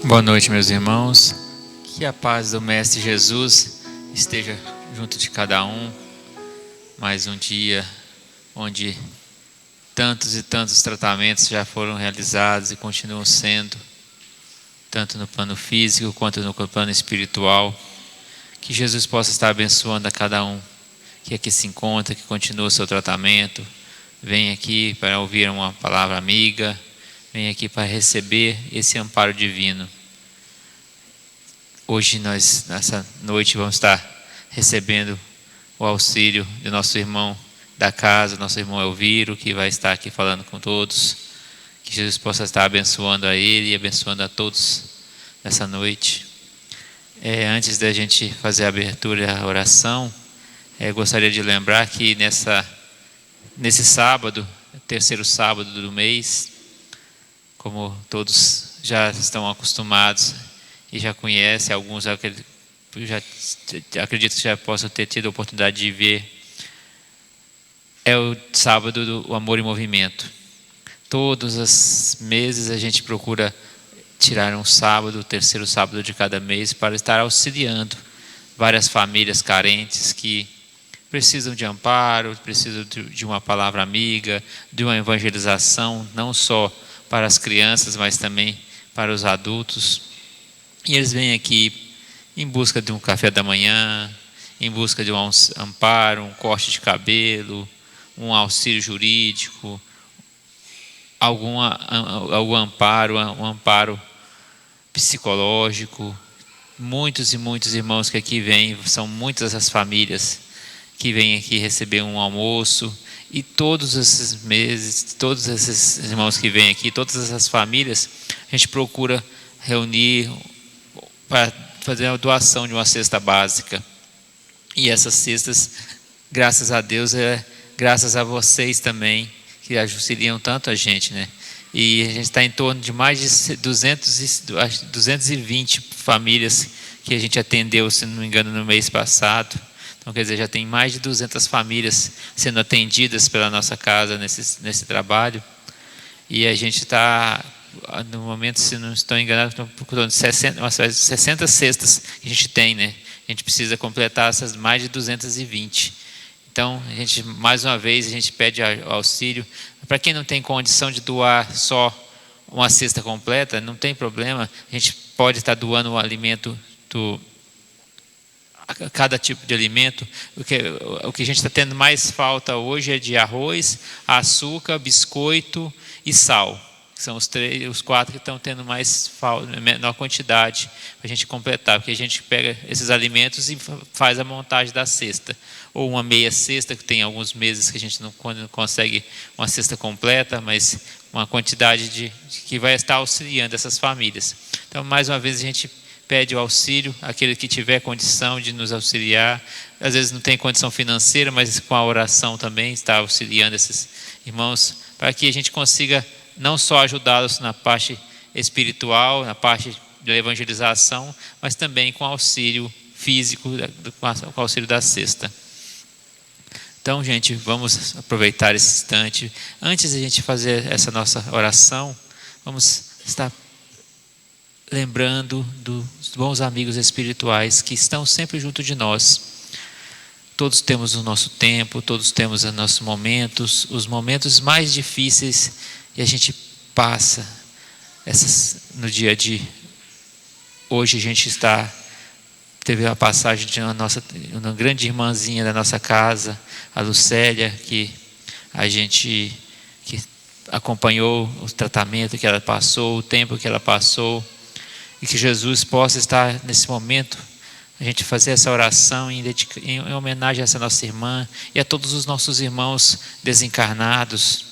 Boa noite, meus irmãos. Que a paz do Mestre Jesus esteja junto de cada um. Mais um dia onde tantos e tantos tratamentos já foram realizados e continuam sendo, tanto no plano físico quanto no plano espiritual. Que Jesus possa estar abençoando a cada um que aqui se encontra, que continua o seu tratamento. Vem aqui para ouvir uma palavra amiga, vem aqui para receber esse amparo divino. Hoje nós, nessa noite, vamos estar recebendo o auxílio de nosso irmão da casa, nosso irmão Elviro, que vai estar aqui falando com todos. Que Jesus possa estar abençoando a ele e abençoando a todos nessa noite. Antes da gente fazer a abertura e a oração, gostaria de lembrar que nesse sábado, terceiro sábado do mês, como todos já estão acostumados e já conhecem, alguns acredito que já possam ter tido a oportunidade de ver, é o sábado do Amor em Movimento. Todos os meses a gente procura tirar um sábado, o terceiro sábado de cada mês, para estar auxiliando várias famílias carentes que precisam de amparo, precisam de uma palavra amiga, de uma evangelização, não só para as crianças, mas também para os adultos. E eles vêm aqui em busca de um café da manhã, em busca de um amparo, um corte de cabelo, um auxílio jurídico, algum amparo, um amparo psicológico. Muitos e muitos irmãos que aqui vêm, são muitas as famílias que vêm aqui receber um almoço. E todos esses meses, todos esses irmãos que vêm aqui, todas essas famílias, a gente procura reunir para fazer a doação de uma cesta básica. E essas cestas, graças a Deus, graças a vocês também, que auxiliam tanto a gente, né? E a gente está em torno de mais de 220 famílias que a gente atendeu, se não me engano, no mês passado. Então, quer dizer, já tem mais de 200 famílias sendo atendidas pela nossa casa nesse trabalho. E a gente está, no momento, se não estou enganado, procurando 60 cestas que a gente tem, né? A gente precisa completar essas mais de 220. Então, a gente, mais uma vez, a gente pede auxílio. Para quem não tem condição de doar só uma cesta completa, não tem problema. A gente pode estar doando um alimento cada tipo de alimento. O que a gente está tendo mais falta hoje é de arroz, açúcar, biscoito e sal. São os quatro que estão tendo mais falta, menor quantidade, para a gente completar, porque a gente pega esses alimentos e faz a montagem da cesta. Ou uma meia cesta, que tem alguns meses que a gente não consegue uma cesta completa, mas uma quantidade que vai estar auxiliando essas famílias. Então, mais uma vez, a gente pede o auxílio, aquele que tiver condição de nos auxiliar. Às vezes não tem condição financeira, mas com a oração também está auxiliando esses irmãos, para que a gente consiga não só ajudá-los na parte espiritual, na parte da evangelização, mas também com auxílio físico, com auxílio da cesta. Então, gente, vamos aproveitar esse instante. Antes de a gente fazer essa nossa oração, vamos estar lembrando dos bons amigos espirituais que estão sempre junto de nós. Todos temos o nosso tempo, todos temos os nossos momentos, os momentos mais difíceis, e a gente passa no dia a dia. Hoje a gente teve a passagem de uma grande irmãzinha da nossa casa, a Lucélia, que acompanhou o tratamento que ela passou, o tempo que ela passou, e que Jesus possa estar nesse momento, a gente fazer essa oração em homenagem a essa nossa irmã e a todos os nossos irmãos desencarnados.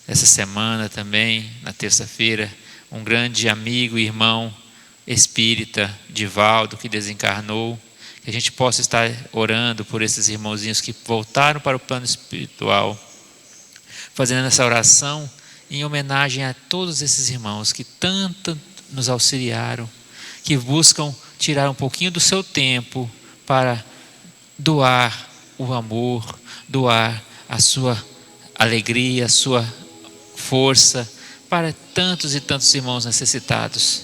Essa semana também, na terça-feira, um grande amigo e irmão espírita, Divaldo, que desencarnou, que a gente possa estar orando por esses irmãozinhos que voltaram para o plano espiritual, fazendo essa oração em homenagem a todos esses irmãos que tanto nos auxiliaram, que buscam tirar um pouquinho do seu tempo para doar o amor, doar a sua alegria, a sua força para tantos e tantos irmãos necessitados.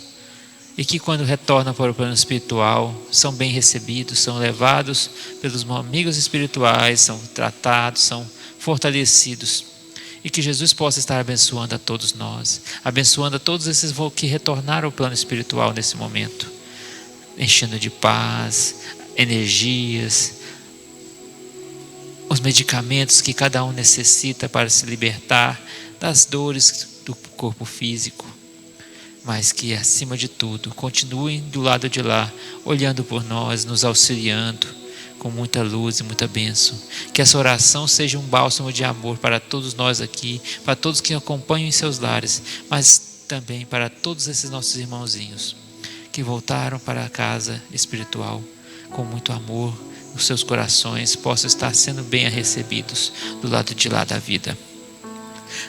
e que quando retornam para o plano espiritual são bem recebidos, são levados pelos amigos espirituais, são tratados, são fortalecidos, e que Jesus possa estar abençoando a todos nós, abençoando a todos esses que retornaram ao plano espiritual nesse momento, enchendo de paz, energias, os medicamentos que cada um necessita para se libertar das dores do corpo físico, mas que acima de tudo continuem do lado de lá, olhando por nós, nos auxiliando com muita luz e muita bênção. Que essa oração seja um bálsamo de amor para todos nós aqui, para todos que acompanham em seus lares, mas também para todos esses nossos irmãozinhos que voltaram para a casa espiritual com muito amor. Os seus corações possam estar sendo bem recebidos do lado de lá da vida.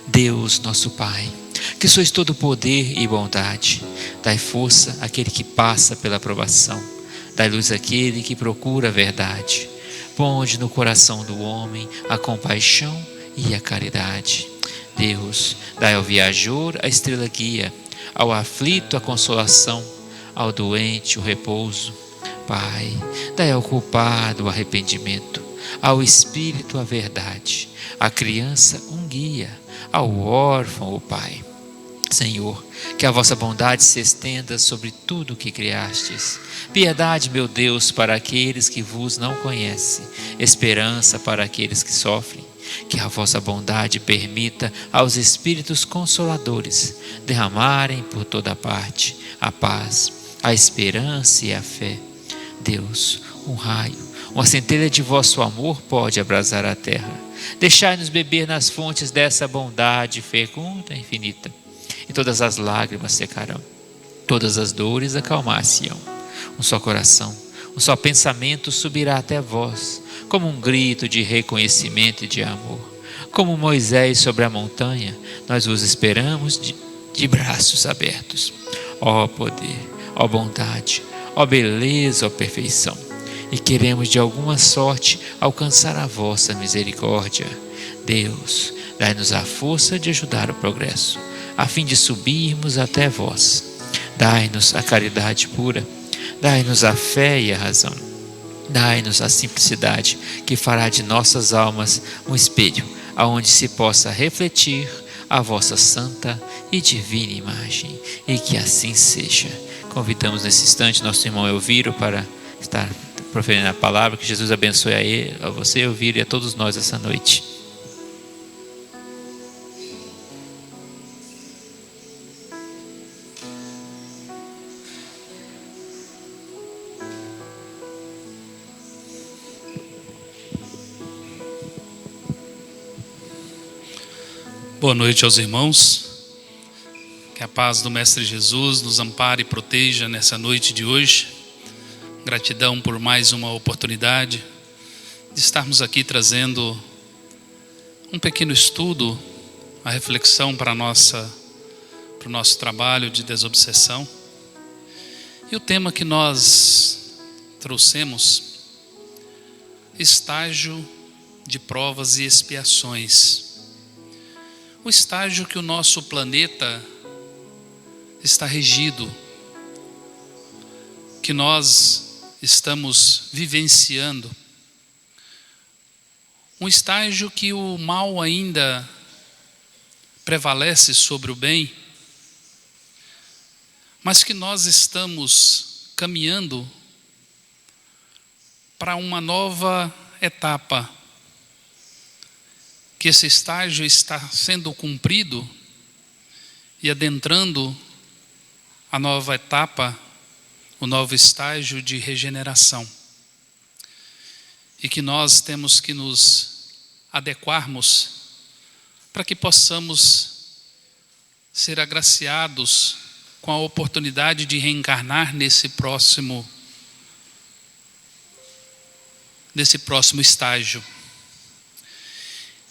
Deus, nosso Pai, que sois todo poder e bondade, dai força àquele que passa pela provação, dai luz àquele que procura a verdade, ponde no coração do homem a compaixão e a caridade. Deus, dai ao viajor a estrela guia, ao aflito a consolação, ao doente o repouso. Pai, dai ao culpado o arrependimento, ao espírito a verdade, à criança um guia, ao órfão o Pai. Senhor, que a vossa bondade se estenda sobre tudo o que criastes. Piedade, meu Deus, para aqueles que vos não conhecem, esperança para aqueles que sofrem. Que a vossa bondade permita aos Espíritos Consoladores derramarem por toda parte a paz, a esperança e a fé. Deus, um raio, uma centelha de vosso amor pode abrasar a terra. Deixai-nos beber nas fontes dessa bondade fecunda e infinita, e todas as lágrimas secarão, todas as dores acalmar-se-ão. Um só coração, um só pensamento subirá até vós, como um grito de reconhecimento e de amor. Como Moisés sobre a montanha, nós vos esperamos de braços abertos. Ó poder, ó bondade, ó beleza, ó perfeição, e queremos de alguma sorte alcançar a vossa misericórdia. Deus, dai-nos a força de ajudar o progresso, a fim de subirmos até vós. Dai-nos a caridade pura, dai-nos a fé e a razão, dai-nos a simplicidade que fará de nossas almas um espelho, aonde se possa refletir a vossa santa e divina imagem, e que assim seja. Convidamos nesse instante nosso irmão Elviro para estar proferindo a palavra. Que Jesus abençoe a ele, a você, Elviro, e a todos nós essa noite. Boa noite aos irmãos. Que a paz do Mestre Jesus nos ampare e proteja nessa noite de hoje. Gratidão por mais uma oportunidade de estarmos aqui trazendo um pequeno estudo, a reflexão para o nosso trabalho de desobsessão. E o tema que nós trouxemos: estágio de provas e expiações. O estágio que o nosso planeta está regido, que nós estamos vivenciando, um estágio que o mal ainda prevalece sobre o bem, mas que nós estamos caminhando para uma nova etapa, que esse estágio está sendo cumprido e adentrando a nova etapa, o novo estágio de regeneração. E que nós temos que nos adequarmos para que possamos ser agraciados com a oportunidade de reencarnar nesse próximo estágio.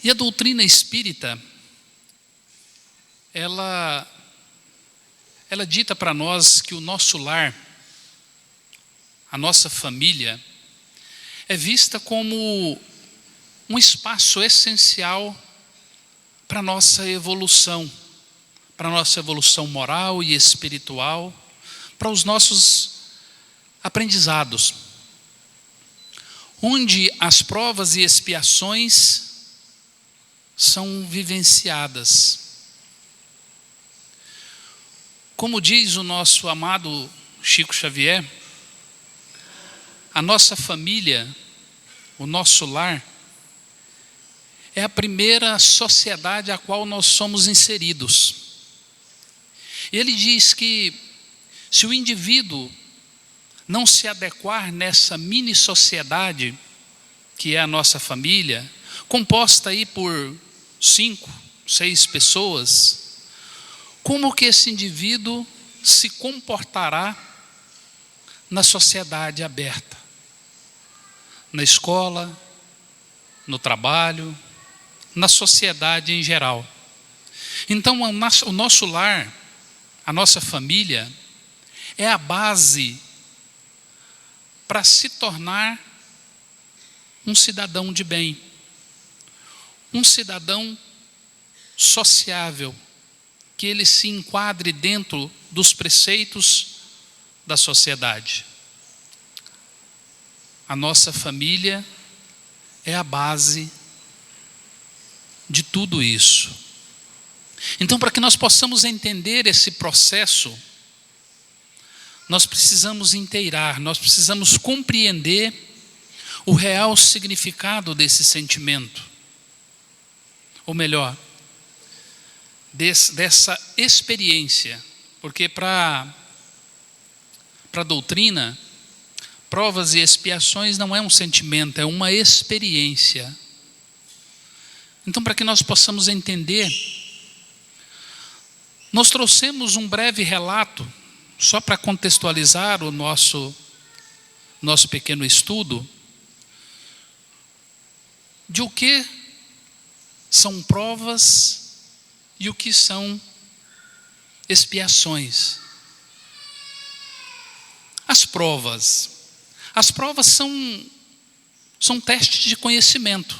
E a doutrina espírita, ela dita para nós que o nosso lar, a nossa família, é vista como um espaço essencial para a nossa evolução moral e espiritual, para os nossos aprendizados, onde as provas e expiações são vivenciadas. Como diz o nosso amado Chico Xavier, a nossa família, o nosso lar, é a primeira sociedade a qual nós somos inseridos. Ele diz que se o indivíduo não se adequar nessa mini sociedade, que é a nossa família, composta aí por 5, 6 pessoas, como que esse indivíduo se comportará na sociedade aberta? Na escola, no trabalho, na sociedade em geral. Então, o nosso lar, a nossa família, é a base para se tornar um cidadão de bem, um cidadão sociável, que ele se enquadre dentro dos preceitos da sociedade. A nossa família é a base de tudo isso. Então, para que nós possamos entender esse processo, nós precisamos inteirar, nós precisamos compreender o real significado desse sentimento. Ou melhor, dessa experiência. Porque para a doutrina, provas e expiações não é um sentimento, é uma experiência. Então, para que nós possamos entender, nós trouxemos um breve relato, só para contextualizar o nosso pequeno estudo, de o que são provas e o que são expiações. As provas são testes de conhecimento,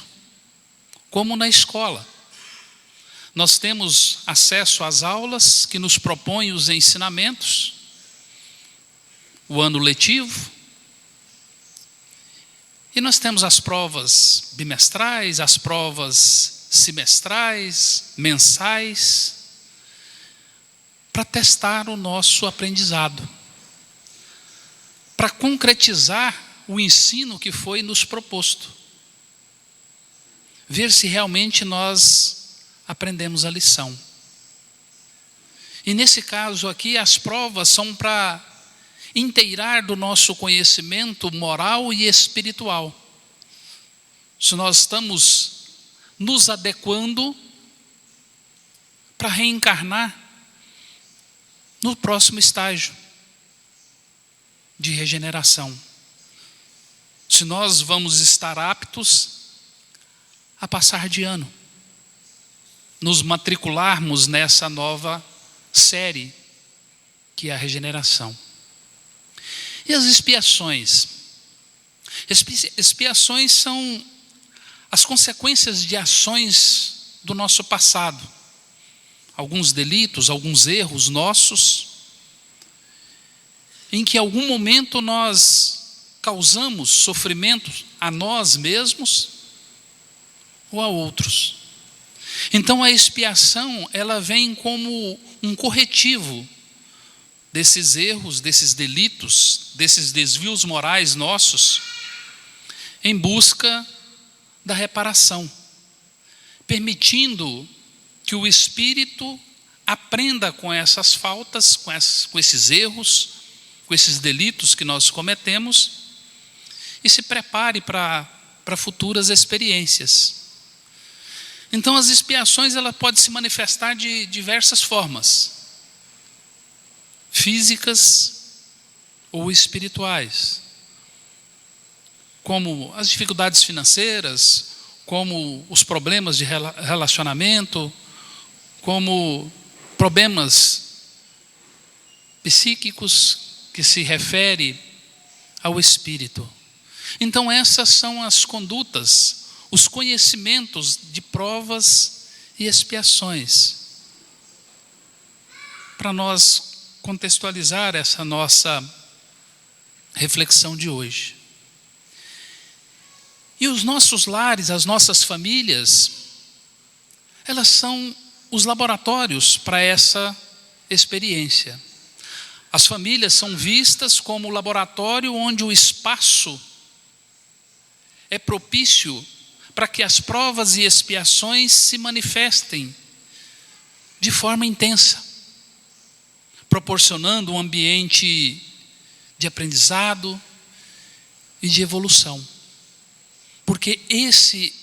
como na escola. Nós temos acesso às aulas que nos propõem os ensinamentos, o ano letivo, e nós temos as provas bimestrais, as provas semestrais, mensais, para testar o nosso aprendizado, para concretizar o ensino que foi nos proposto, ver se realmente nós aprendemos a lição. E nesse caso aqui, as provas são para inteirar do nosso conhecimento moral e espiritual. Se nós estamos nos adequando para reencarnar no próximo estágio de regeneração. Se nós vamos estar aptos a passar de ano, nos matricularmos nessa nova série, que é a regeneração. E as expiações? Expiações são as consequências de ações do nosso passado. Alguns delitos, alguns erros nossos, em que em algum momento nós causamos sofrimento a nós mesmos ou a outros. Então a expiação, ela vem como um corretivo desses erros, desses delitos, desses desvios morais nossos, em busca da reparação, permitindo que o espírito aprenda com essas faltas, com esses erros, com esses delitos que nós cometemos, e se prepare para futuras experiências. Então as expiações, ela pode se manifestar de diversas formas, físicas ou espirituais, como as dificuldades financeiras, como os problemas de relacionamento, como problemas psíquicos que se refere ao espírito. Então essas são as condutas, os conhecimentos de provas e expiações, para nós contextualizar essa nossa reflexão de hoje. E os nossos lares, as nossas famílias, elas são os laboratórios para essa experiência. As famílias são vistas como o laboratório onde o espaço é propício para que as provas e expiações se manifestem de forma intensa, proporcionando um ambiente de aprendizado e de evolução. Porque esse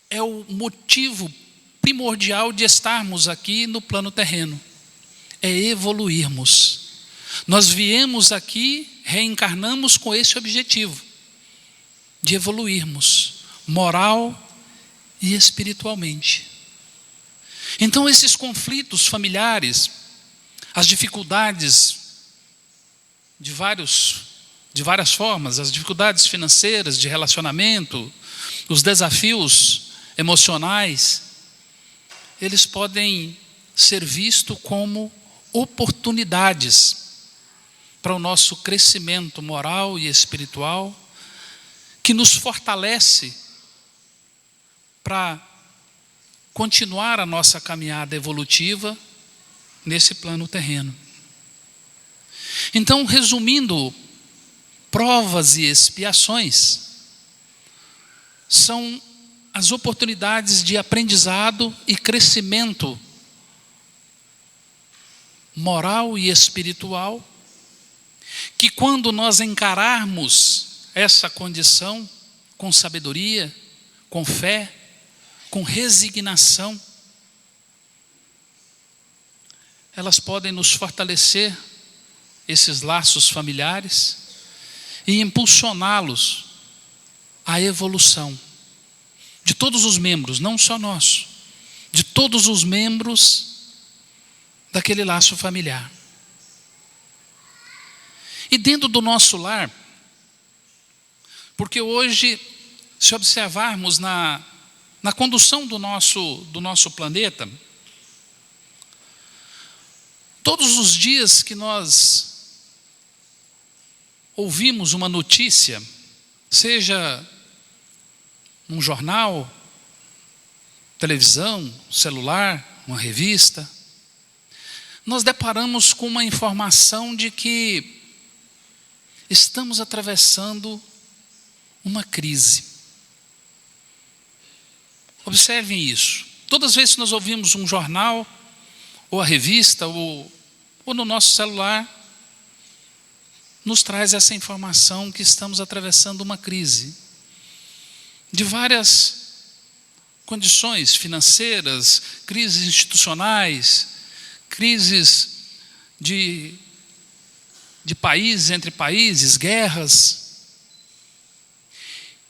é o motivo primordial de estarmos aqui no plano terreno. É evoluirmos. Nós viemos aqui, reencarnamos com esse objetivo, de evoluirmos, moral e espiritualmente. Então esses conflitos familiares, as dificuldades de várias formas, as dificuldades financeiras, de relacionamento, os desafios emocionais, eles podem ser vistos como oportunidades para o nosso crescimento moral e espiritual, que nos fortalece para continuar a nossa caminhada evolutiva nesse plano terreno. Então, resumindo, provas e expiações são as oportunidades de aprendizado e crescimento moral e espiritual, que quando nós encararmos essa condição com sabedoria, com fé, com resignação, elas podem nos fortalecer esses laços familiares e impulsioná-los à evolução de todos os membros, não só nosso, de todos os membros daquele laço familiar. E dentro do nosso lar, porque hoje, se observarmos na condução do nosso planeta, todos os dias que nós ouvimos uma notícia, seja num jornal, televisão, celular, uma revista, nós deparamos com uma informação de que estamos atravessando uma crise. Observem isso. Todas as vezes que nós ouvimos um jornal, ou a revista, ou no nosso celular, nos traz essa informação que estamos atravessando uma crise de várias condições financeiras, crises institucionais, crises de países entre países, guerras.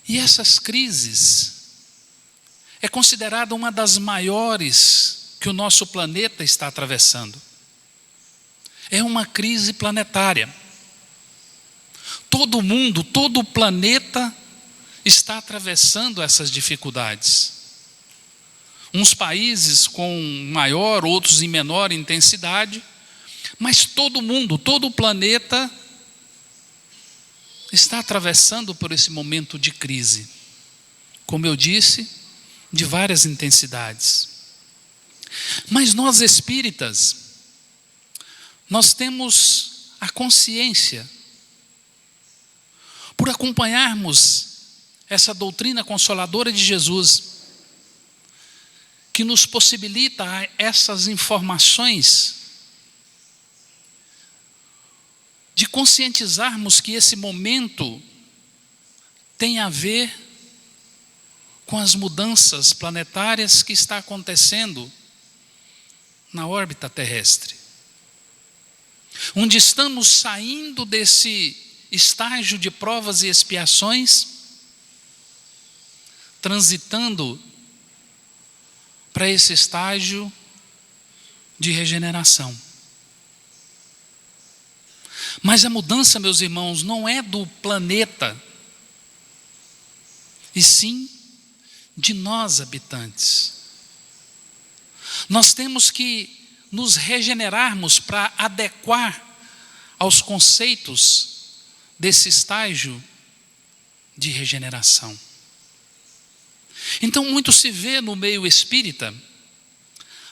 E essas crises é considerada uma das maiores que o nosso planeta está atravessando. É uma crise planetária. Todo mundo, todo o planeta está atravessando essas dificuldades. Uns países com maior, outros em menor intensidade, mas todo mundo, todo o planeta está atravessando por esse momento de crise. Como eu disse, de várias intensidades. Mas nós espíritas, nós temos a consciência, por acompanharmos essa doutrina consoladora de Jesus, que nos possibilita essas informações, de conscientizarmos que esse momento tem a ver com as mudanças planetárias que está acontecendo na órbita terrestre, onde estamos saindo desse estágio de provas e expiações, transitando para esse estágio de regeneração. Mas a mudança, meus irmãos, não é do planeta, e sim de nós habitantes. Nós temos que nos regenerarmos para adequar aos conceitos desse estágio de regeneração. Então, muito se vê no meio espírita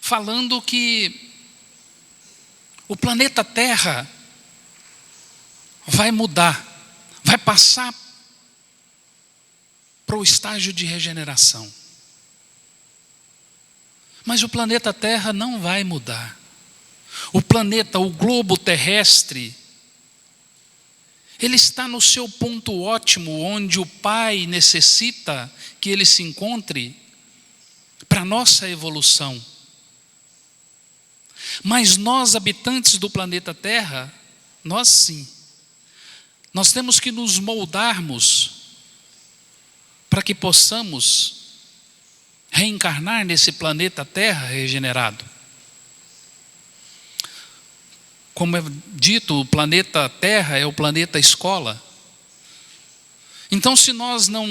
falando que o planeta Terra vai mudar, vai passar para o estágio de regeneração. Mas o planeta Terra não vai mudar. O planeta, o globo terrestre, ele está no seu ponto ótimo, onde o Pai necessita que ele se encontre para a nossa evolução. Mas nós, habitantes do planeta Terra, nós sim, nós temos que nos moldarmos para que possamos reencarnar nesse planeta Terra regenerado. Como é dito, o planeta Terra é o planeta escola. Então, se nós não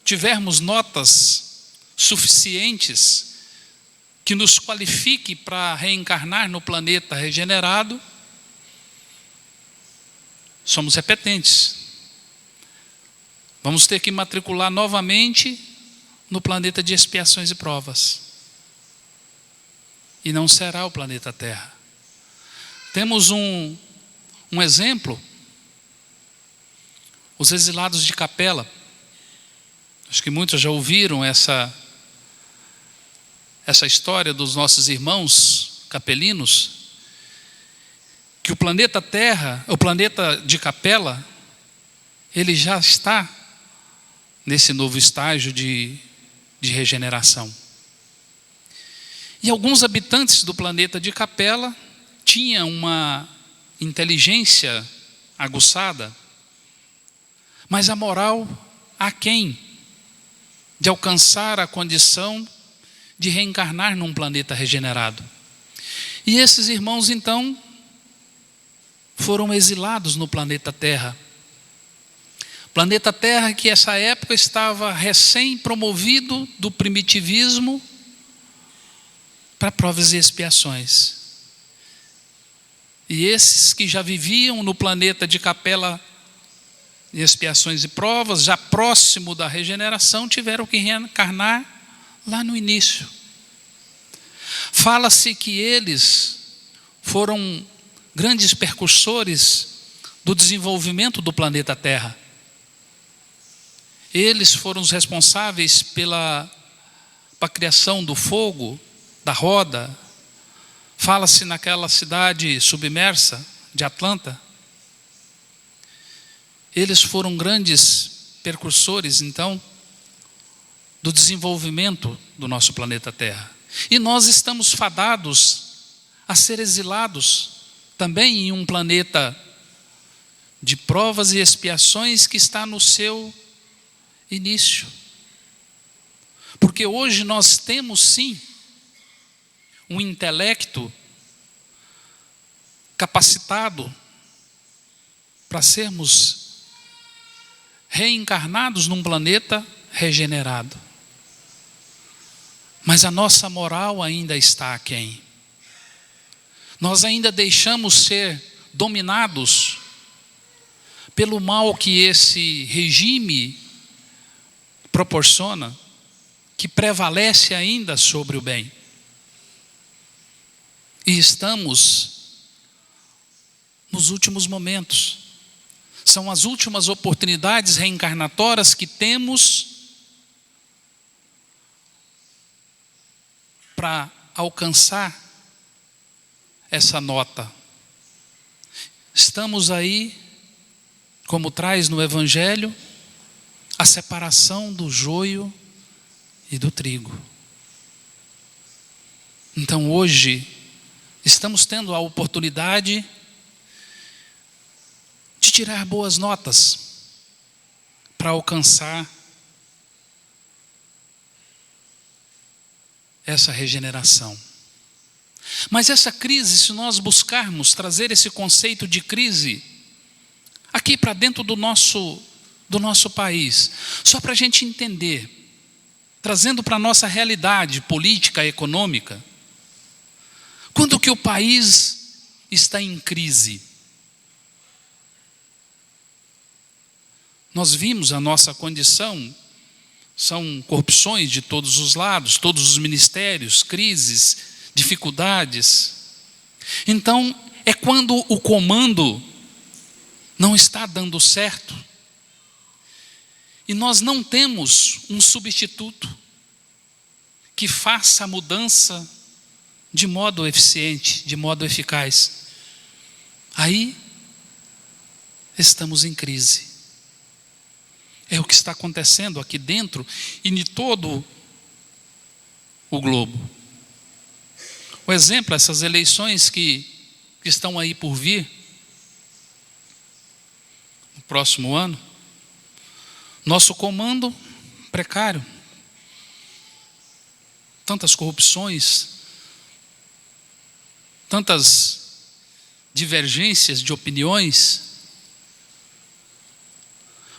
tivermos notas suficientes que nos qualifique para reencarnar no planeta regenerado, somos repetentes. Vamos ter que matricular novamente no planeta de expiações e provas. E não será o planeta Terra. Temos um exemplo, os exilados de Capela. Acho que muitos já ouviram essa história dos nossos irmãos capelinos, que o planeta Terra, o planeta de Capela, ele já está nesse novo estágio de regeneração. E alguns habitantes do planeta de Capela tinham uma inteligência aguçada, mas a moral aquém de alcançar a condição de reencarnar num planeta regenerado. E esses irmãos, então, foram exilados no planeta Terra. Planeta Terra que essa época estava recém-promovido do primitivismo para provas e expiações. E esses que já viviam no planeta de Capela, expiações e provas, já próximo da regeneração, tiveram que reencarnar lá no início. Fala-se que eles foram grandes percursores do desenvolvimento do planeta Terra. Eles foram os responsáveis pela criação do fogo, da roda. Fala-se naquela cidade submersa de Atlanta. Eles foram grandes percursores, então, do desenvolvimento do nosso planeta Terra. E nós estamos fadados a ser exilados também em um planeta de provas e expiações que está no seu início. Porque hoje nós temos sim um intelecto capacitado para sermos reencarnados num planeta regenerado. Mas a nossa moral ainda está aquém. Nós ainda deixamos ser dominados pelo mal que esse regime proporciona, que prevalece ainda sobre o bem. E estamos nos últimos momentos. São as últimas oportunidades reencarnatórias que temos para alcançar essa nota. Estamos aí, como traz no Evangelho, a separação do joio e do trigo. Então hoje estamos tendo a oportunidade de tirar boas notas para alcançar essa regeneração. Mas essa crise, se nós buscarmos trazer esse conceito de crise aqui para dentro do nosso país, só para a gente entender, trazendo para a nossa realidade política, econômica, Quando que o país está em crise? Nós vimos a nossa condição, são corrupções de todos os lados, todos os ministérios, crises, dificuldades. Então, é quando o comando não está dando certo. E nós não temos um substituto que faça a mudança de modo eficiente, de modo eficaz. Aí, estamos em crise. É o que está acontecendo aqui dentro e em todo o globo. O exemplo, essas eleições que estão aí por vir, no próximo ano, nosso comando precário, tantas corrupções, tantas divergências de opiniões,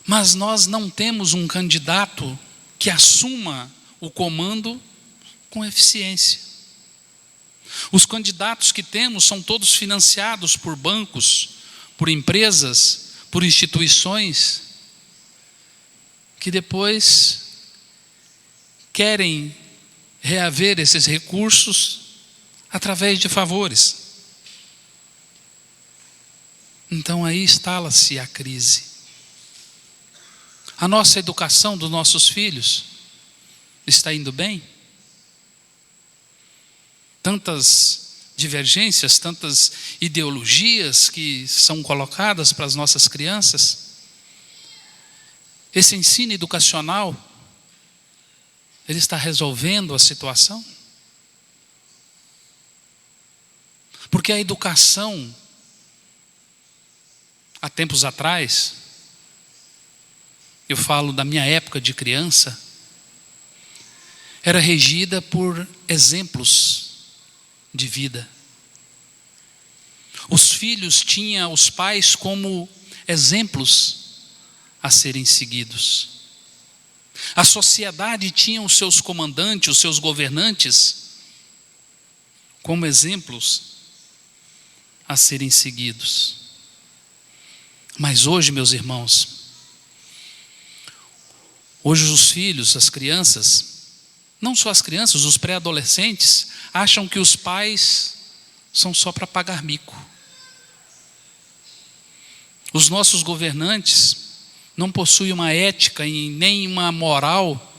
mas nós não temos um candidato que assuma o comando com eficiência. Os candidatos que temos são todos financiados por bancos, por empresas, por instituições, que depois querem reaver esses recursos através de favores. Então aí instala-se a crise. A nossa educação dos nossos filhos está indo bem? Tantas divergências, tantas ideologias que são colocadas para as nossas crianças. Esse ensino educacional, ele está resolvendo a situação? Porque a educação, há tempos atrás, eu falo da minha época de criança, era regida por exemplos de vida. Os filhos tinham os pais como exemplos a serem seguidos. A sociedade tinha os seus comandantes, os seus governantes, como exemplos a serem seguidos. Mas hoje, meus irmãos, hoje os filhos, as crianças, não só as crianças, os pré-adolescentes, acham que os pais são só para pagar mico. Os nossos governantes não possuem uma ética e nem uma moral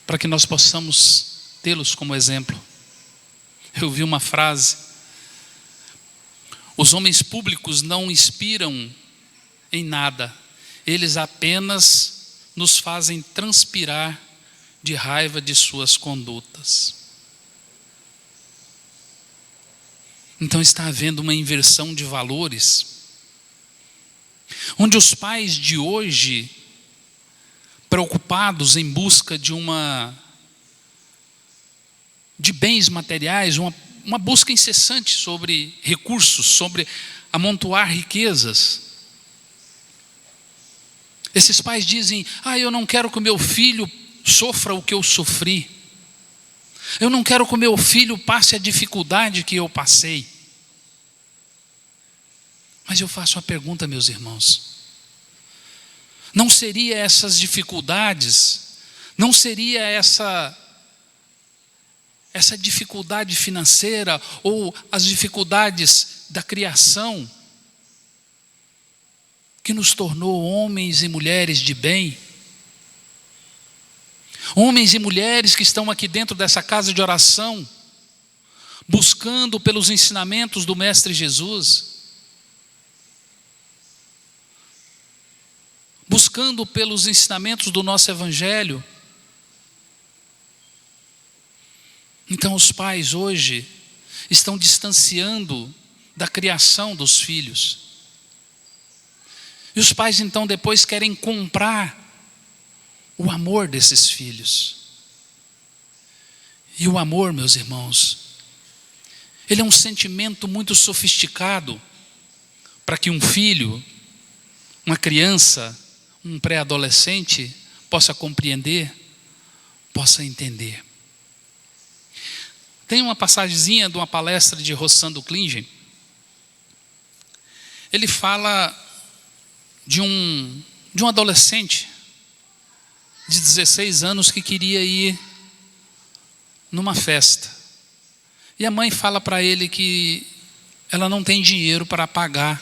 para que nós possamos tê-los como exemplo. Eu vi uma frase: os homens públicos não inspiram em nada, eles apenas nos fazem transpirar de raiva de suas condutas. Então está havendo uma inversão de valores, onde os pais de hoje, preocupados em busca de bens materiais, uma busca incessante sobre recursos, sobre amontoar riquezas. Esses pais dizem: eu não quero que o meu filho sofra o que eu sofri. Eu não quero que o meu filho passe a dificuldade que eu passei. Mas eu faço uma pergunta, meus irmãos: não seria essas dificuldades, não seria essa dificuldade financeira ou as dificuldades da criação que nos tornou homens e mulheres de bem? Homens e mulheres que estão aqui dentro dessa casa de oração, buscando pelos ensinamentos do Mestre Jesus, buscando pelos ensinamentos do nosso Evangelho. Então os pais hoje estão distanciando da criação dos filhos. E os pais então depois querem comprar o amor desses filhos. E o amor, meus irmãos, ele é um sentimento muito sofisticado para que um filho, uma criança, um pré-adolescente possa compreender, possa entender. Tem uma passagemzinha de uma palestra de Rossando Klingen. Ele fala de um adolescente de 16 anos que queria ir numa festa. E a mãe fala para ele que ela não tem dinheiro para pagar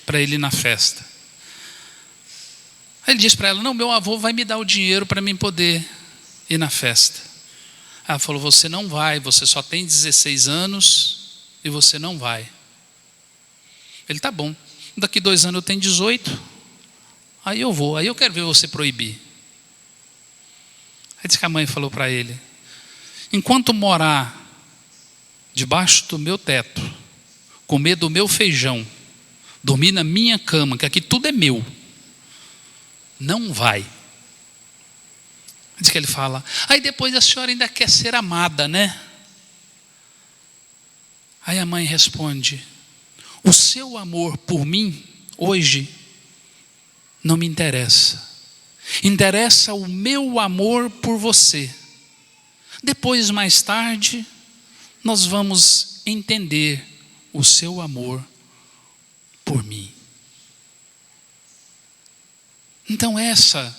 para ele ir na festa. Aí ele diz para ela: não, meu avô vai me dar o dinheiro para mim poder ir na festa. Ela falou: você não vai, você só tem 16 anos e você não vai. Ele: tá bom, daqui 2 anos eu tenho 18, aí eu vou, aí eu quero ver você proibir. Aí diz que a mãe falou para ele: enquanto morar debaixo do meu teto, comer do meu feijão, dormir na minha cama, que aqui tudo é meu, não vai. Diz que ele fala: aí depois a senhora ainda quer ser amada, né? Aí a mãe responde: o seu amor por mim hoje não me interessa. Interessa o meu amor por você. Depois, mais tarde, nós vamos entender o seu amor por mim. Então essa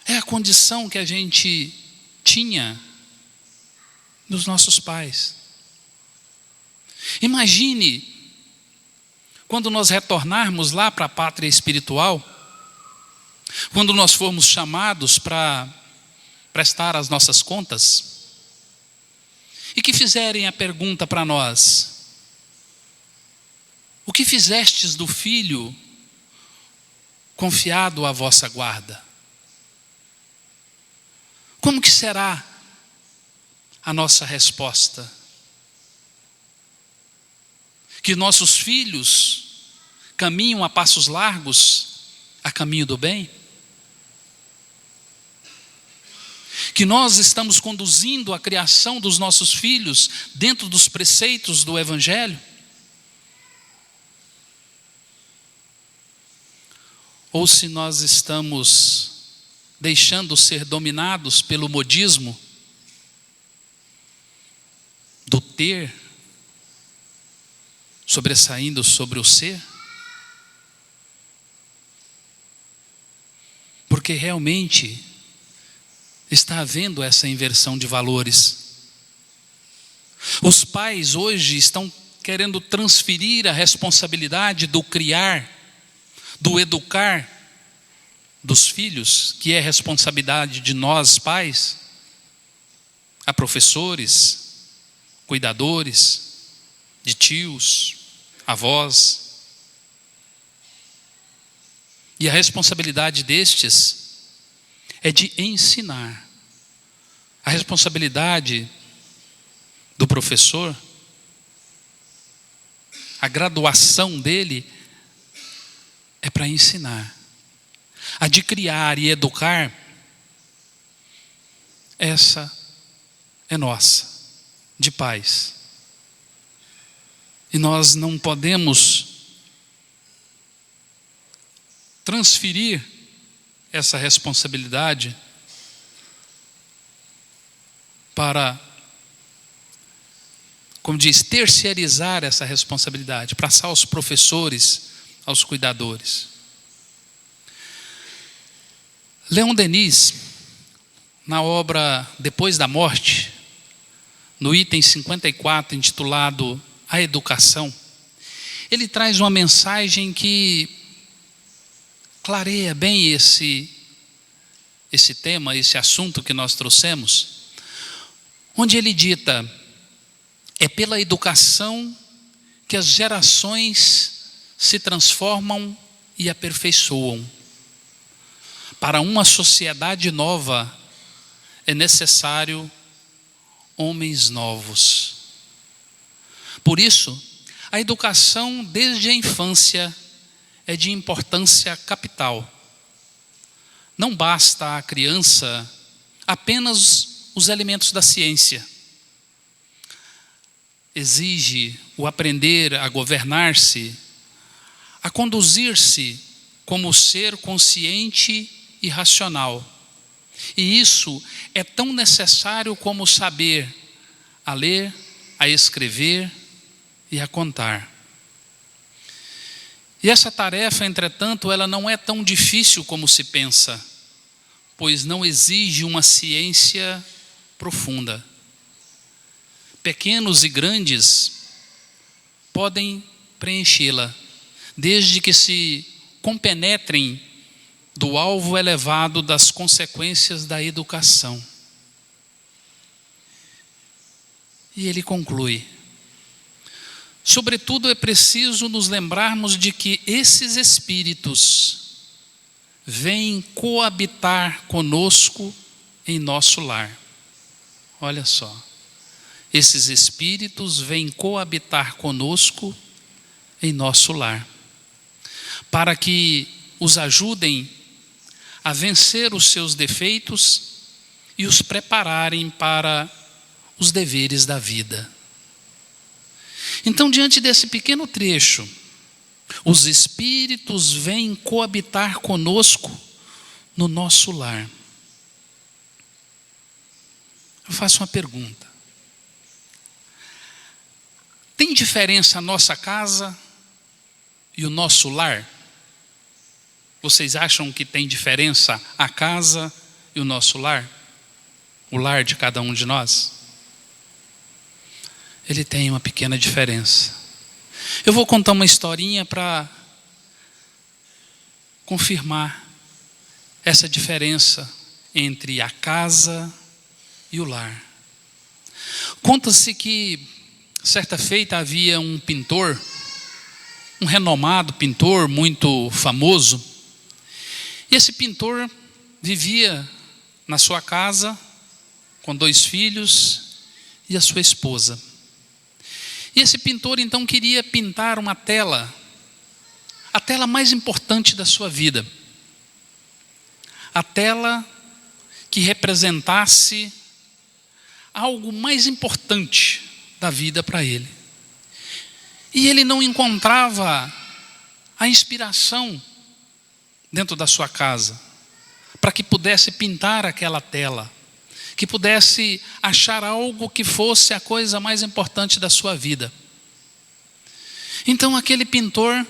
é a condição que a gente tinha dos nossos pais. Imagine quando nós retornarmos lá para a pátria espiritual, quando nós formos chamados para prestar as nossas contas, e que fizerem a pergunta para nós: o que fizestes do filho confiado à vossa guarda? Como que será a nossa resposta? Que nossos filhos caminham a passos largos a caminho do bem? Que nós estamos conduzindo a criação dos nossos filhos dentro dos preceitos do Evangelho? Ou se nós estamos deixando ser dominados pelo modismo do ter, sobressaindo sobre o ser? Porque realmente está havendo essa inversão de valores. Os pais hoje estão querendo transferir a responsabilidade do criar, do educar dos filhos, que é responsabilidade de nós pais, a professores, cuidadores, de tios, avós. E a responsabilidade destes é de ensinar. A responsabilidade do professor, a graduação dele é para ensinar. A de criar e educar, essa é nossa, de pais. E nós não podemos transferir essa responsabilidade para, como diz, terceirizar essa responsabilidade, passar aos professores, aos cuidadores. Leon Denis, na obra Depois da Morte, no item 54, intitulado A Educação, ele traz uma mensagem que clareia bem esse tema, esse assunto que nós trouxemos, onde ele dita: é pela educação que as gerações se transformam e aperfeiçoam. Para uma sociedade nova é necessário homens novos. Por isso, a educação desde a infância é de importância capital. Não basta à criança apenas os elementos da ciência. Exige o aprender a governar-se, a conduzir-se como ser consciente e racional. E isso é tão necessário como saber a ler, a escrever e a contar. E essa tarefa, entretanto, ela não é tão difícil como se pensa, pois não exige uma ciência profunda. Pequenos e grandes podem preenchê-la, desde que se compenetrem do alvo elevado das consequências da educação. E ele conclui: sobretudo é preciso nos lembrarmos de que esses espíritos vêm coabitar conosco em nosso lar. Olha só, esses espíritos vêm coabitar conosco em nosso lar, para que os ajudem a vencer os seus defeitos e os prepararem para os deveres da vida. Então, diante desse pequeno trecho, os espíritos vêm coabitar conosco no nosso lar. Eu faço uma pergunta: tem diferença a nossa casa e o nosso lar? Vocês acham que tem diferença a casa e o nosso lar? O lar de cada um de nós? Ele tem uma pequena diferença. Eu vou contar uma historinha para confirmar essa diferença entre a casa e o lar. Conta-se que, certa feita, havia um pintor, um renomado pintor, muito famoso. E esse pintor vivia na sua casa com 2 filhos e a sua esposa. E esse pintor então queria pintar uma tela, a tela mais importante da sua vida. A tela que representasse algo mais importante da vida para ele. E ele não encontrava a inspiração dentro da sua casa para que pudesse pintar aquela tela, que pudesse achar algo que fosse a coisa mais importante da sua vida. Então aquele pintor,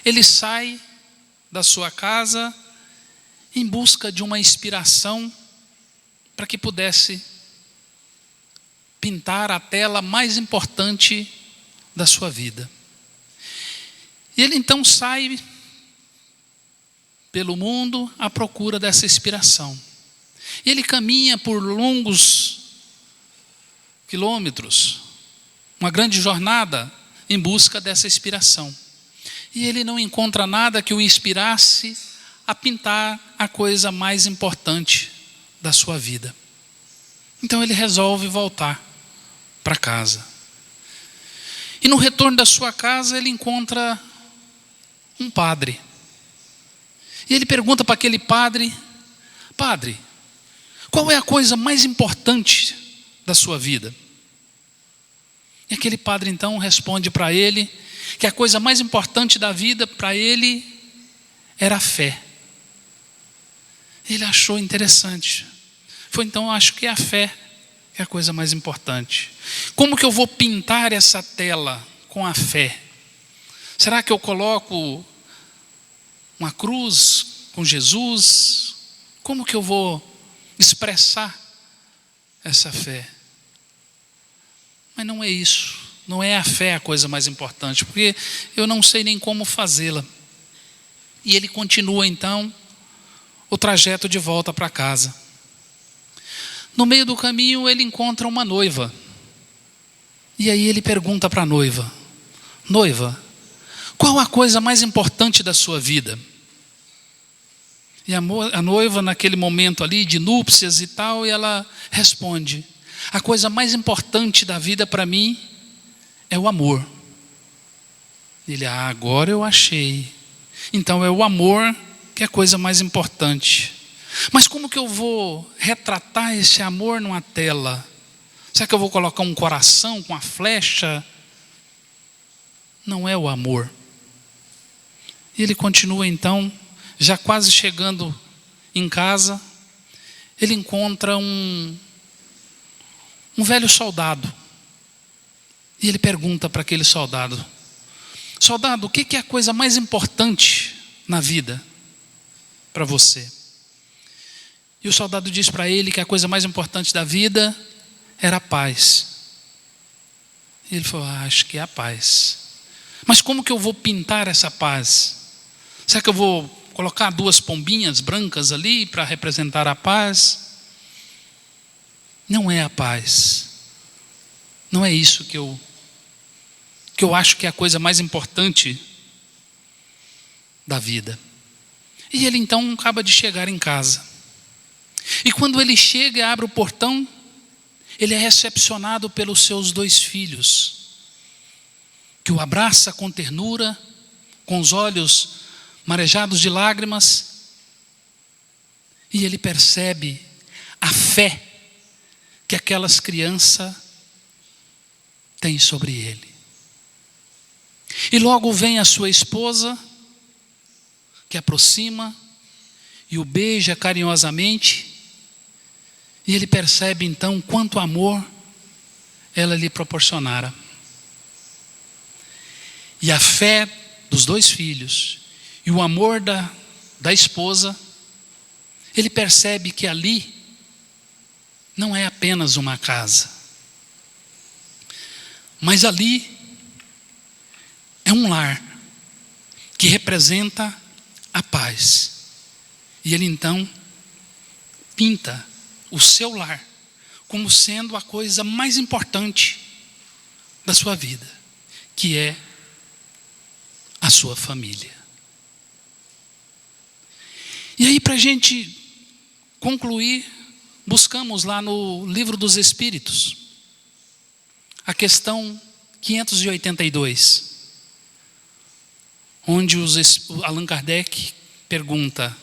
ele sai da sua casa em busca de uma inspiração para que pudesse pintar a tela mais importante da sua vida. E ele então sai pelo mundo à procura dessa inspiração. E ele caminha por longos quilômetros, uma grande jornada em busca dessa inspiração. E ele não encontra nada que o inspirasse a pintar a coisa mais importante da sua vida. Então ele resolve voltar para casa. E no retorno da sua casa ele encontra um padre. E ele pergunta para aquele padre: padre, qual é a coisa mais importante da sua vida? E aquele padre então responde para ele que a coisa mais importante da vida para ele era a fé. Ele achou interessante. Foi então, acho que é a fé que é a coisa mais importante. Como que eu vou pintar essa tela com a fé? Será que eu coloco uma cruz com Jesus? Como que eu vou expressar essa fé? Mas não é isso. Não é a fé a coisa mais importante, porque eu não sei nem como fazê-la. E ele continua então o trajeto de volta para casa. No meio do caminho ele encontra uma noiva. E aí ele pergunta para a noiva: noiva, qual a coisa mais importante da sua vida? E a noiva, naquele momento ali de núpcias e tal, e ela responde: a coisa mais importante da vida para mim é o amor. Ele: agora eu achei. Então é o amor que é a coisa mais importante. Mas como que eu vou retratar esse amor numa tela? Será que eu vou colocar um coração com a flecha? Não é o amor. E ele continua então, já quase chegando em casa, ele encontra um velho soldado. E ele pergunta para aquele soldado: soldado, o que é a coisa mais importante na vida para você? E o soldado diz para ele que a coisa mais importante da vida era a paz. E ele falou: acho que é a paz. Mas como que eu vou pintar essa paz? Será que eu vou colocar 2 pombinhas brancas ali para representar a paz? Não é a paz. Não é isso que eu acho que é a coisa mais importante da vida. E ele então acaba de chegar em casa. E quando ele chega e abre o portão, ele é recepcionado pelos seus 2 filhos, que o abraça com ternura, com os olhos marejados de lágrimas, e ele percebe a fé que aquelas crianças têm sobre ele. E logo vem a sua esposa, que aproxima e o beija carinhosamente, e ele percebe então quanto amor ela lhe proporcionara. E a fé dos 2 filhos e o amor da esposa, ele percebe que ali não é apenas uma casa, mas ali é um lar que representa a paz. E ele então pinta o seu lar como sendo a coisa mais importante da sua vida, que é a sua família. E aí, para a gente concluir, buscamos lá no Livro dos Espíritos a questão 582, onde Allan Kardec pergunta: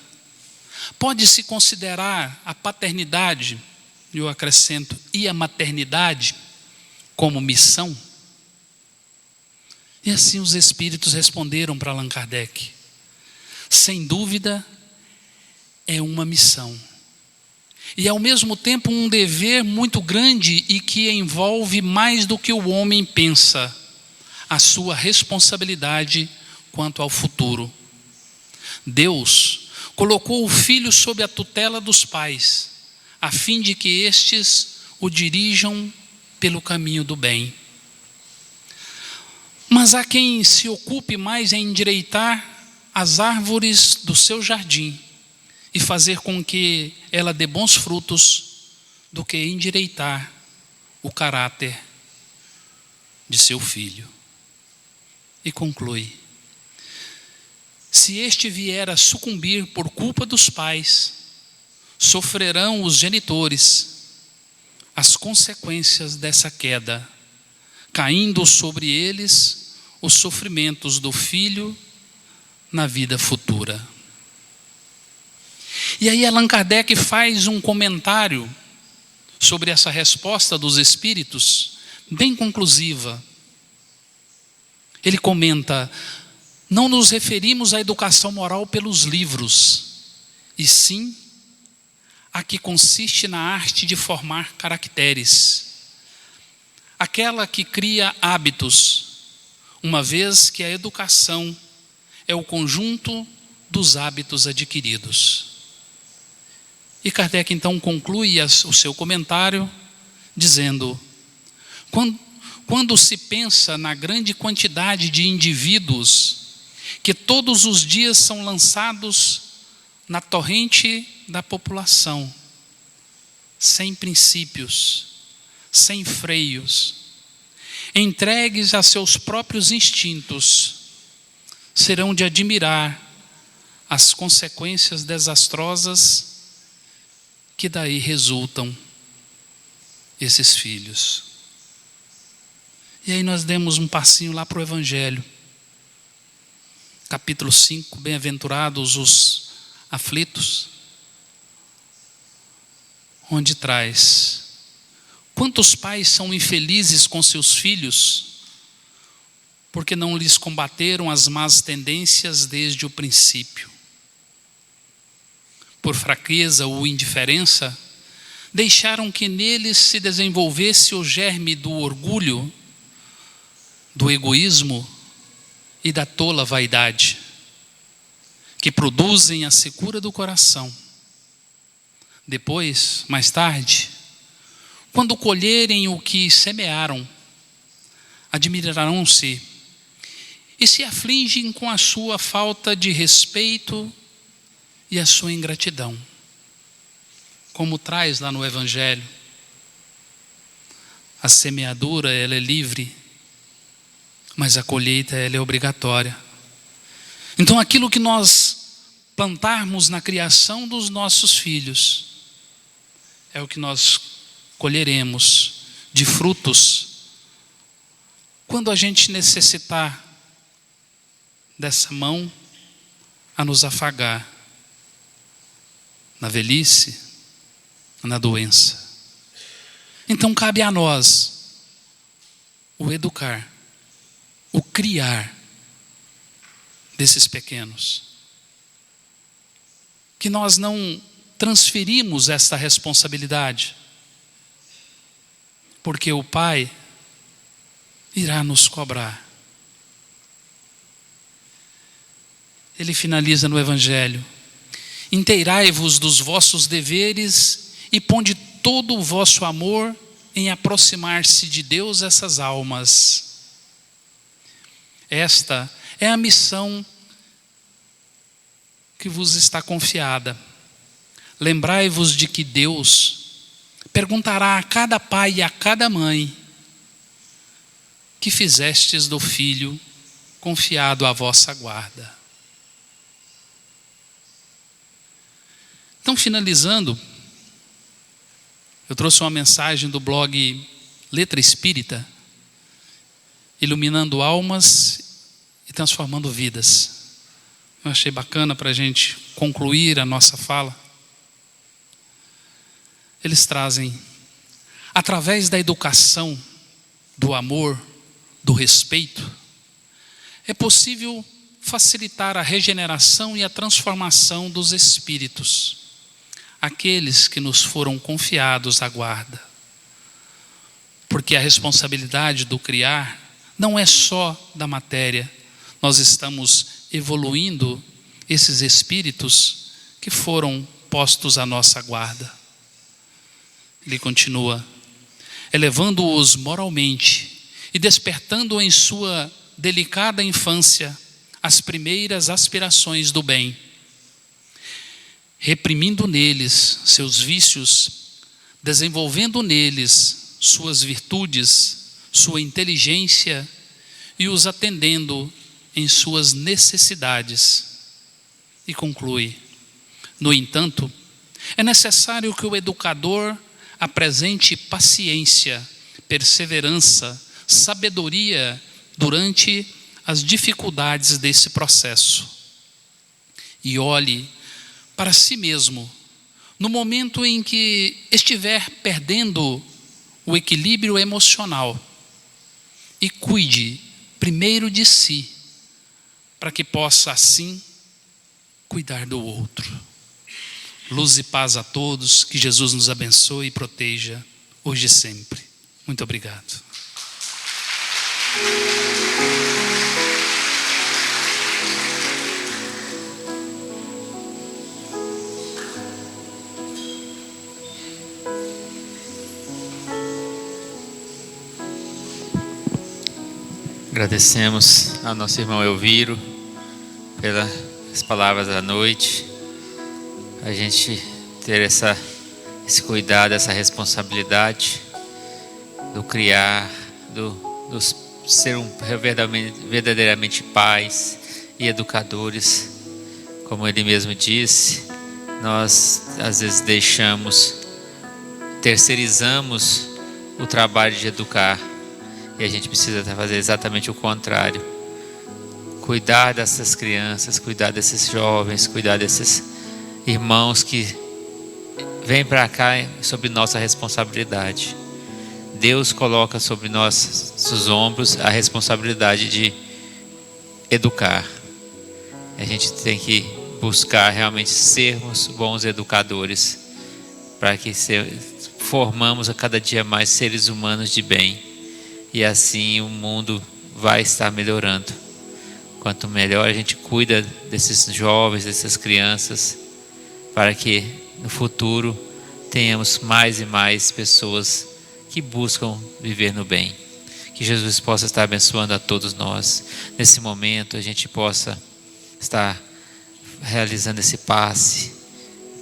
pode-se considerar a paternidade, e eu acrescento, e a maternidade como missão? E assim os espíritos responderam para Allan Kardec: sem dúvida é uma missão. E ao mesmo tempo um dever muito grande e que envolve mais do que o homem pensa, a sua responsabilidade quanto ao futuro. Deus colocou o filho sob a tutela dos pais, a fim de que estes o dirijam pelo caminho do bem. Mas há quem se ocupe mais em endireitar as árvores do seu jardim e fazer com que ela dê bons frutos, do que endireitar o caráter de seu filho. E conclui: se este vier a sucumbir por culpa dos pais, sofrerão os genitores as consequências dessa queda, caindo sobre eles os sofrimentos do filho na vida futura. E aí Allan Kardec faz um comentário sobre essa resposta dos espíritos, bem conclusiva. Ele comenta: não nos referimos à educação moral pelos livros, e sim a que consiste na arte de formar caracteres, aquela que cria hábitos, uma vez que a educação é o conjunto dos hábitos adquiridos. E Kardec então conclui o seu comentário dizendo: quando se pensa na grande quantidade de indivíduos que todos os dias são lançados na torrente da população, sem princípios, sem freios, entregues a seus próprios instintos, serão de admirar as consequências desastrosas que daí resultam esses filhos. E aí nós demos um passinho lá para o Evangelho. Capítulo 5, bem-aventurados os aflitos, onde traz: quantos pais são infelizes com seus filhos, porque não lhes combateram as más tendências desde o princípio. Por fraqueza ou indiferença, deixaram que neles se desenvolvesse o germe do orgulho, do egoísmo e da tola vaidade, que produzem a secura do coração. Depois, mais tarde, quando colherem o que semearam, admirarão-se e se afligem com a sua falta de respeito e a sua ingratidão. Como traz lá no Evangelho, a semeadura ela é livre, mas a colheita ela é obrigatória. Então aquilo que nós plantarmos na criação dos nossos filhos é o que nós colheremos de frutos quando a gente necessitar dessa mão a nos afagar na velhice, na doença. Então cabe a nós o educar, o criar desses pequenos. Que nós não transferimos esta responsabilidade, porque o Pai irá nos cobrar. Ele finaliza no Evangelho: inteirai-vos dos vossos deveres e ponde todo o vosso amor em aproximar-se de Deus essas almas. Esta é a missão que vos está confiada. Lembrai-vos de que Deus perguntará a cada pai e a cada mãe: que fizestes do filho confiado à vossa guarda? Então, finalizando, eu trouxe uma mensagem do blog Letra Espírita, iluminando almas e transformando vidas. Eu achei bacana para a gente concluir a nossa fala. Eles trazem, através da educação, do amor, do respeito, é possível facilitar a regeneração e a transformação dos espíritos, aqueles que nos foram confiados à guarda. Porque a responsabilidade do criar não é só da matéria. Nós estamos evoluindo esses espíritos que foram postos à nossa guarda. Ele continua: elevando-os moralmente e despertando em sua delicada infância as primeiras aspirações do bem, reprimindo neles seus vícios, desenvolvendo neles suas virtudes, sua inteligência e os atendendo em suas necessidades. E conclui: no entanto, é necessário que o educador apresente paciência, perseverança, sabedoria durante as dificuldades desse processo. E olhe para si mesmo no momento em que estiver perdendo o equilíbrio emocional e cuide primeiro de si, para que possa assim cuidar do outro. Luz e paz a todos, que Jesus nos abençoe e proteja hoje e sempre. Muito obrigado. Agradecemos ao nosso irmão Elviro pelas palavras da noite. A gente ter esse cuidado, essa responsabilidade do criar, do ser verdadeiramente pais e educadores. Como ele mesmo disse, nós às vezes terceirizamos o trabalho de educar, e a gente precisa fazer exatamente o contrário. Cuidar dessas crianças, cuidar desses jovens, cuidar desses irmãos que vêm para cá sob nossa responsabilidade. Deus coloca sobre nossos ombros a responsabilidade de educar. A gente tem que buscar realmente sermos bons educadores, para que formamos a cada dia mais seres humanos de bem. E assim o mundo vai estar melhorando. Quanto melhor a gente cuida desses jovens, dessas crianças, para que no futuro tenhamos mais e mais pessoas que buscam viver no bem. Que Jesus possa estar abençoando a todos nós. Nesse momento a gente possa estar realizando esse passe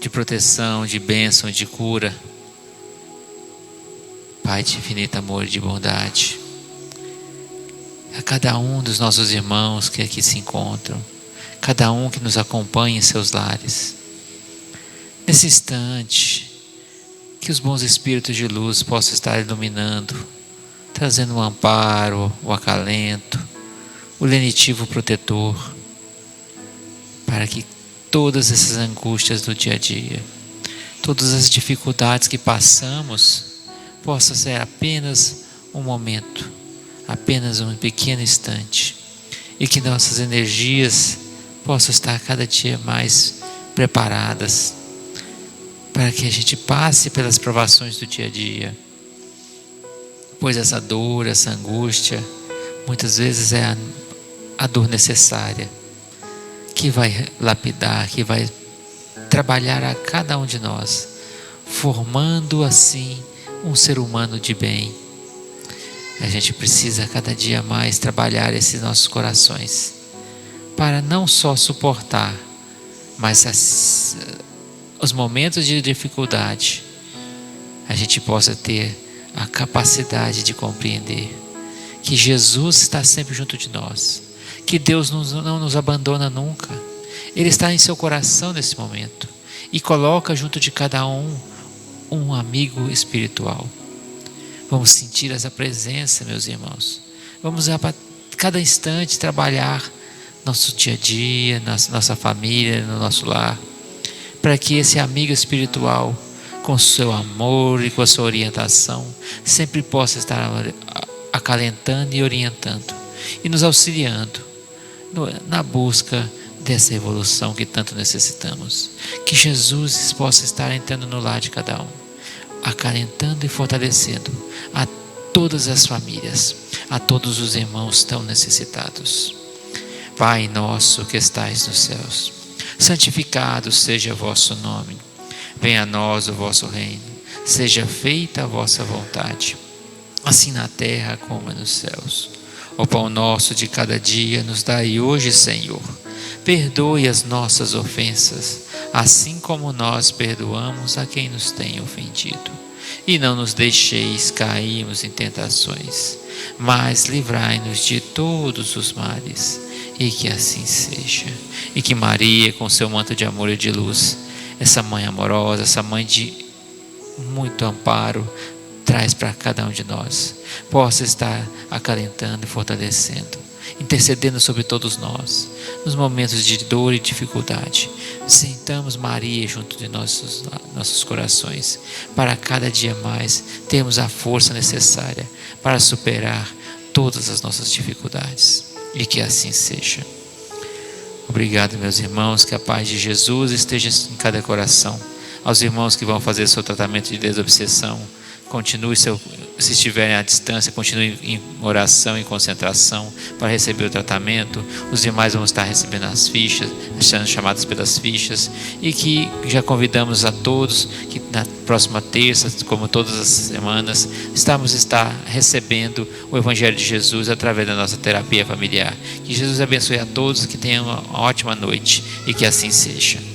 de proteção, de bênção, de cura. Pai de infinito amor e de bondade, a cada um dos nossos irmãos que aqui se encontram, cada um que nos acompanha em seus lares, nesse instante, que os bons espíritos de luz possam estar iluminando, trazendo o amparo, o acalento, o lenitivo protetor, para que todas essas angústias do dia a dia, todas as dificuldades que passamos, possa ser apenas um momento, apenas um pequeno instante, e que nossas energias possam estar cada dia mais preparadas para que a gente passe pelas provações do dia a dia, pois essa dor, essa angústia, muitas vezes é a dor necessária, que vai lapidar, que vai trabalhar a cada um de nós, formando assim um ser humano de bem. A gente precisa cada dia mais trabalhar esses nossos corações, para não só suportar, mas os momentos de dificuldade, a gente possa ter a capacidade de compreender que Jesus está sempre junto de nós, que Deus não nos abandona nunca. Ele está em seu coração nesse momento e coloca junto de cada um amigo espiritual. Vamos sentir essa presença, meus irmãos. Vamos a cada instante trabalhar nosso dia a dia, nossa família, no nosso lar, para que esse amigo espiritual, com seu amor e com a sua orientação, sempre possa estar acalentando e orientando e nos auxiliando na busca dessa evolução que tanto necessitamos. Que Jesus possa estar entrando no lar de cada um, acalentando e fortalecendo a todas as famílias, a todos os irmãos tão necessitados. Pai nosso que estais nos céus, santificado seja o vosso nome. Venha a nós o vosso reino. Seja feita a vossa vontade, assim na terra como nos céus. O pão nosso de cada dia nos dai hoje, Senhor. Perdoe as nossas ofensas, assim como nós perdoamos a quem nos tem ofendido. E não nos deixeis cairmos em tentações, mas livrai-nos de todos os males. E que assim seja. E que Maria, com seu manto de amor e de luz, essa mãe amorosa, essa mãe de muito amparo, traz para cada um de nós, possa estar acalentando e fortalecendo, intercedendo sobre todos nós, nos momentos de dor e dificuldade. Sentamos Maria junto de nossos corações, para cada dia mais termos a força necessária para superar todas as nossas dificuldades. E que assim seja. Obrigado, meus irmãos, que a paz de Jesus esteja em cada coração. Aos irmãos que vão fazer seu tratamento de desobsessão, continue se estiverem à distância, continue em oração, em concentração para receber o tratamento. Os demais vão estar recebendo as fichas, sendo chamados pelas fichas, e que já convidamos a todos que na próxima terça, como todas as semanas, estar recebendo o Evangelho de Jesus através da nossa terapia familiar. Que Jesus abençoe a todos, que tenham uma ótima noite e que assim seja.